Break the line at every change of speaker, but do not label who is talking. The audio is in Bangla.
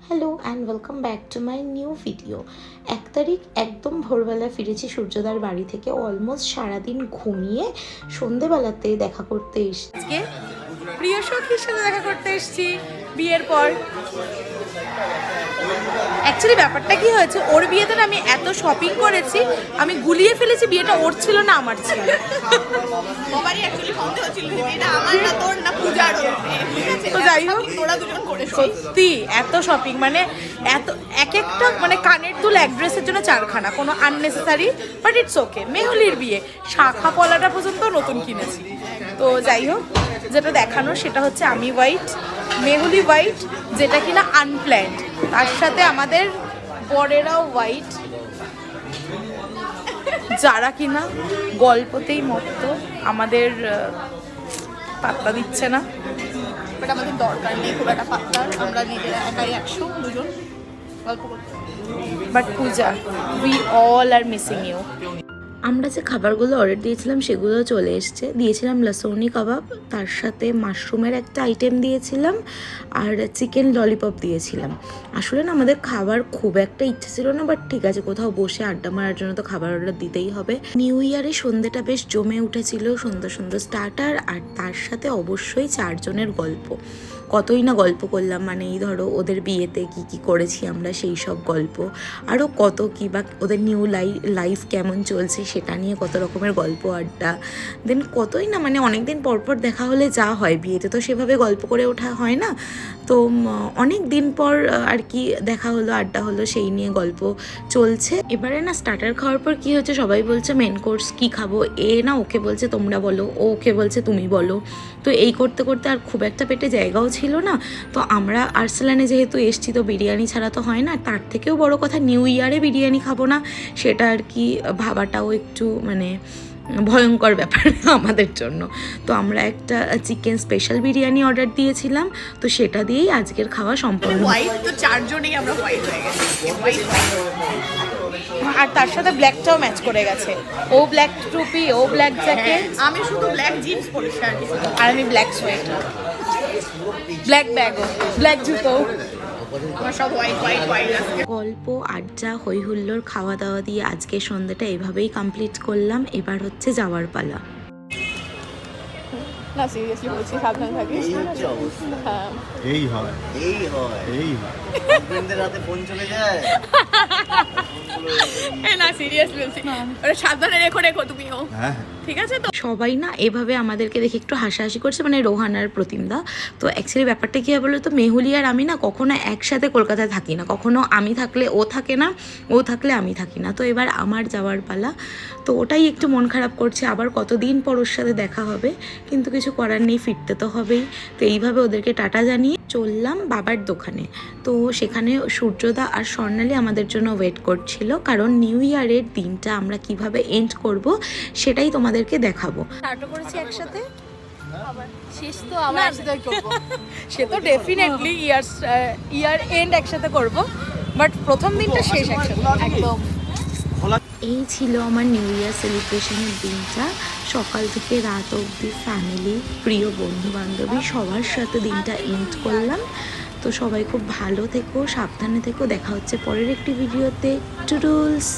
Hello and welcome back to my new video. 1 তারিখ একদম ভোরবেলা ফিরেছি সূর্যদার বাড়ি থেকে। অলমোস্ট সারাদিন ঘুমিয়ে সন্ধেবেলাতে দেখা করতে এসেছি।
আজকে প্রিয় সখীর সাথে দেখা করতে এসেছি বিয়ের পর। অ্যাকচুয়ালি ব্যাপারটা কি হয়েছে, ওর বিয়েতে আমি এত শপিং করেছি, আমি গুলিয়ে ফেলেছি বিয়েটা ওর ছিল না আমার ছিল। তো যাই হোক, সত্যি এত শপিং, মানে এত এক একটা মানে কানের দুল এক ড্রেসের জন্য 4খানা, কোনো আননেসেসারি, বাট ইটস ওকে। মেহুলির বিয়ে, শাখা পলাটা পর্যন্ত নতুন কিনেছি। তো যাই হোক, যেটা দেখানো সেটা হচ্ছে আমি হোয়াইট, মেহুলি হোয়াইট, যেটা কিনা আনপ্ল্যান্ড। তার সাথে আমাদের বরেরাও হোয়াইট, যারা কিনা গল্পতেই মত্ত, আমাদের পাত্তা দিচ্ছে না।
বাট আমাদের দরকার নেই খুব একটা পাত্তার, আমরা নিজেরা একাই 100 দুজন গল্প করতে।
But Puja, we all are missing you.
আমরা যে খাবারগুলো অর্ডার দিয়েছিলাম সেগুলো চলে এসছে। দিয়েছিলাম লসৌনি কাবাব, তার সাথে মাশরুমের একটা আইটেম দিয়েছিলাম, আর চিকেন ললিপপ দিয়েছিলাম। আসলে না আমাদের খাবার খুব একটা ইচ্ছে ছিল না, বাট ঠিক আছে, কোথাও বসে আড্ডা মারার জন্য তো খাবার অর্ডার দিতেই হবে। নিউ ইয়ারে সন্ধ্যেটা বেশ জমে উঠেছিল, সুন্দর সুন্দর স্টার্টার, আর তার সাথে অবশ্যই 4 জনের গল্প। কতই না গল্প করলাম, মানে এই ধরো ওদের বিয়েতে কি কি করেছি আমরা সেই সব গল্প, আরও কত কি, বা ওদের নিউ লাইফ কেমন চলছে সেটা নিয়ে কত রকমের গল্প আড্ডা। দেন কতই না, মানে অনেকদিন পরপর দেখা হলে যা হয়, বিয়েতে তো সেভাবে গল্প করে ওঠা হয় না, তো অনেক দিন পর আর কি দেখা হলো, আড্ডা হলো, সেই নিয়ে গল্প চলছে। এবারে না স্টার্টার খাওয়ার পর কি হচ্ছে, সবাই বলছে মেন কোর্স কি খাবো, এ না ওকে বলছে তোমরা বলো, ও ওকে বলছে তুমি বলো। তো এই করতে করতে আর খুব একটা পেটে জায়গাও ছিল না। তো আমরা আর্সেলানে যেহেতু এসছি, তো বিরিয়ানি ছাড়া তো হয় না। তার থেকেও বড় কথা, নিউ ইয়ারে বিরিয়ানি খাবো না সেটা আর কি ভাবাটাও একটু মানে ভয়ঙ্কর ব্যাপার আমাদের জন্য। তো আমরা একটা চিকেন স্পেশাল বিরিয়ানি অর্ডার দিয়েছিলাম, তো সেটা দিয়েই আজকের খাওয়া সম্পূর্ণ।
হোয়াইট তো 4 জনেই আমরা হোয়াইট হয়ে গেছি।
আর তার সাথে ব্ল্যাকটাও ম্যাচ করে গেছে। ও ব্ল্যাক টুপি, ও ব্ল্যাক জ্যাকেট,
আমি শুধু ব্ল্যাক জিন্স পরেছি আর কিছু না।
আর আমি ব্ল্যাক সোয়েটার, ব্ল্যাক ব্যাগও, ব্ল্যাক জুতো।
আমরা সব হোয়াইট হোয়াইট হোয়াইট আজকে।
গল্প আড্ডা হই হুল্লোড় খাওয়া দাওয়া দিয়ে আজকের সন্ধ্যাটা এভাবেই কমপ্লিট করলাম। এবার হচ্ছে যাওয়ার পালা।
না সিরিয়াসলি বলছি, সাবধানে থাকিস। হ্যাঁ
এই হয় ফ্রেন্ডদের হাতে ফোন চলে যায়।
না সিরিয়াসলি বলছি, ওরা সাবধানে রেখো তুমিও,
হ্যাঁ
ঠিক আছে তো?
সবাই না এভাবে আমাদেরকে দেখে একটু হাসাহাসি করছে, মানে রোহান আর প্রতিমদা। তো অ্যাকচুয়ালি ব্যাপারটা কী হয় বলো তো, মেহুলি আর আমি না কখনো একসাথে কলকাতায় থাকি না, কখনো আমি থাকলে ও থাকে না, ও থাকলে আমি থাকি না। তো এবার আমার যাওয়ার পালা, তো ওটাই একটু মন খারাপ করছে। আবার কতদিন পর ওর সাথে দেখা হবে, কিন্তু কিছু করার নেই, ফিরতে তো হবেই। তো এইভাবে ওদেরকে টাটা জানিয়ে চললাম বাবার দোকানে। তো সেখানে সূর্যদা আর স্বর্ণালী আমাদের জন্য ওয়েট করছিল, কারণ নিউ ইয়ারের দিনটা আমরা কিভাবে এন্ড করব সেটাই তোমাদেরকে দেখাবো।
স্টার্টও করেছি একসাথে,
শেষ তো আমরা একসাথে করব।
সে তো ডেফিনেটলি ইয়ার এন্ড একসাথে করব, বাট প্রথম দিনটা শেষ একসাথে
একদম।
এই ছিল আমার নিউ ইয়ার সেলিব্রেশনের দিনটা। সকাল থেকে রাত অবধি ফ্যামিলি, প্রিয় বন্ধু বান্ধবী সবার সাথে দিনটা এন্ড করলাম। তো সবাই খুব ভালো থেকো, সাবধানে থেকো। দেখা হচ্ছে পরের একটি ভিডিওতে। টুডলস।